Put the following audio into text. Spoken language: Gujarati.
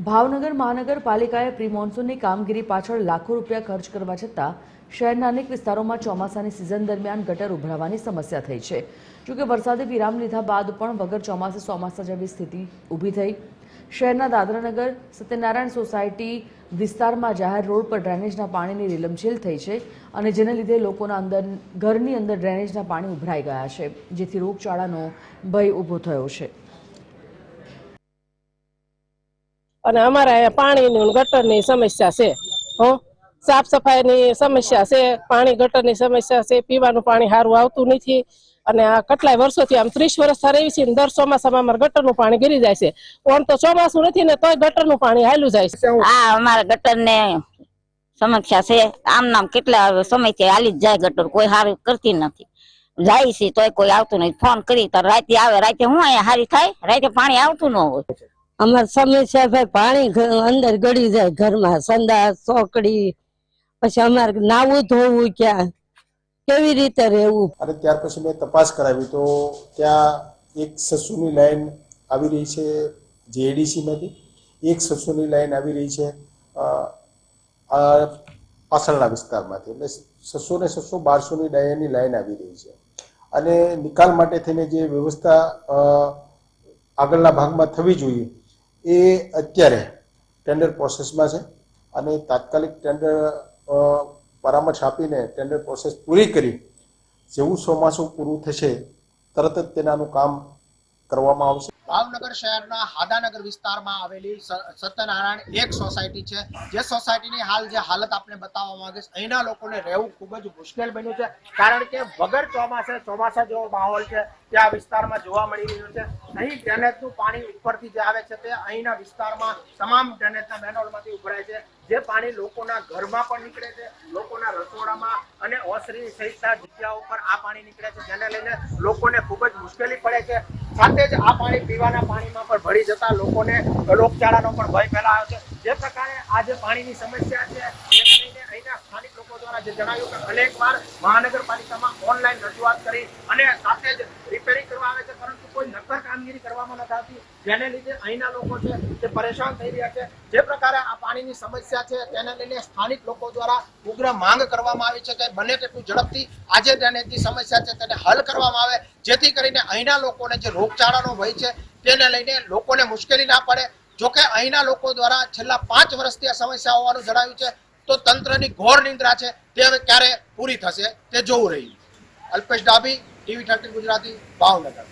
ભાવનગર મહાનગરપાલિકાએ પ્રી મોન્સૂનની કામગીરી પાછળ લાખો રૂપિયા ખર્ચ કરવા છતાં શહેરના અનેક વિસ્તારોમાં ચોમાસાની સિઝન દરમિયાન ગટર ઉભરાવાની સમસ્યા થઈ છે। જોકે વરસાદે વિરામ લીધા બાદ પણ વગર ચોમાસે ચોમાસા જેવી સ્થિતિ ઊભી થઈ। શહેરના દાદરાનગર સત્યનારાયણ સોસાયટી વિસ્તારમાં જાહેર રોડ પર ડ્રેનેજના પાણીની રીલમછેલ થઈ છે અને જેને લીધે લોકોના ઘરની અંદર ડ્રેનેજના પાણી ઉભરાઈ ગયા છે, જેથી રોગચાળાનો ભય ઊભો થયો છે। અને અમારે અહીંયા પાણીની ગટરની સમસ્યા છે। સાફ સફાઈની સમસ્યા છે, પાણી ગટરની સમસ્યા છે, પીવાનું પાણી સારું આવતું નથી। અને આ કેટલાય વર્ષોથી આમ 30 વર્ષ રહી છે, દર ચોમાસામાં અમારે ગટરનું પાણી ગરી જાય છે। પણ તો ચોમાસું નથી ને તોય ગટરનું પાણી હાલ્યું જાય છે। આ અમારે ગટરને સમસ્યા છે, આમ નામ કેટલા સમયથી હાલી જ જાય ગટર, કોઈ સારું કરતી નથી। જાય છે તોય કોઈ આવતું નથી। ફોન કરી તો રાતે આવે, રાતે હું અહીંયા હારી થાય, રાતે પાણી આવતું ન હોય। અમારી સમસ્યા ભાઈ પાણી અંદર ગળી જાય, ઘરમાં સંડાસ ચોકડી, પછી અમારે નાવું ધોવું ક્યાં, કેવી રીતે રહેવું। અને ત્યાર પછી મેં તપાસ કરાવી તો ત્યાં એક 600ની લાઈન આવી રહી છે જેડીસીમાંથી, એક 600ની લાઈન આવી રહી છે પાછળના વિસ્તારમાંથી, એટલે 600 ને 600 1200ની ડાયાની લાઈન આવી રહી છે। અને નિકાલ માટે થઈને જે વ્યવસ્થા આગળના ભાગમાં થવી જોઈએ એ અત્યારે ટેન્ડર પ્રોસેસમાં છે અને તાત્કાલિક ટેન્ડર પરામર્શ આપીને ટેન્ડર પ્રોસેસ પૂરી કરી જેવું ચોમાસું પૂરું થશે તરત જ તેનાનું કામ કરવામાં આવશે। ભાવનગર શહેરના હાદાનગર વિસ્તારમાં આવેલી સત્યનારાયણ એક સોસાયટી છે, જે સોસાયટીની હાલત આપણે બતાવવા માંગે છે। અહીંના લોકોને રહેવું ખૂબ જ મુશ્કેલ બન્યું છે, કારણ કે વગર ચોમાસા જેવો માહોલ છે ત્યાં વિસ્તારમાં જોવા મળી રહ્યો છે। અહીં ડ્રેનેજનું પાણી ઉપરથી જે આવે છે તે અહીંના વિસ્તારમાં તમામ ડ્રેનેજના મેનહોલમાંથી ઉભરાય છે, જે પાણી લોકોના ઘરમાં પણ નીકળે છે, લોકોના રસોડામાં અને ઓસરી સહિતના જગ્યાઓ પર આ પાણી નીકળે છે, જેને લઈને લોકોને ખૂબ જ મુશ્કેલી પડે છે। સાથે જ આ પાણી પીવાના પાણીમાં પણ ભળી જતા લોકોને રોગચાળાનો પણ ભય ફેલાયો છે। જે પ્રકારે આ જે પાણીની સમસ્યા છે તેને લઈને અહીંના સ્થાનિક લોકો દ્વારા જે જણાવ્યું કે અનેકવાર મહાનગરપાલિકામાં ઓનલાઈન રજૂઆત કરી અને સાથે જ રિપેરિંગ કરવા આવે છે, પરંતુ કોઈ નક્કર કામગીરી કરવામાં નથી આવતી, જેને લીધે અહીંના લોકો છે તે પરેશાન થઈ રહ્યા છે। જે પ્રકારે આ પાણીની સમસ્યા છે તેને લઈને સ્થાનિક લોકો દ્વારા ઉગ્ર માંગ કરવામાં આવી છે કે બને તેટલું ઝડપથી આ જે ડ્રેનેજની સમસ્યા છે તેને હલ કરવામાં આવે, જેથી કરીને અહીંના લોકોને જે રોગચાળાનો ભય છે તેને લઈને લોકોને મુશ્કેલી ના પડે। જોકે અહીંના લોકો દ્વારા છેલ્લા 5 વર્ષથી આ સમસ્યા હોવાનું જણાવ્યું છે, તો તંત્રની ઘોર નિંદ્રા છે, તે હવે ક્યારે પૂરી થશે તે જોવું રહ્યું। અલ્પેશ ડાભી, TV 13 ગુજરાતી, ભાવનગર।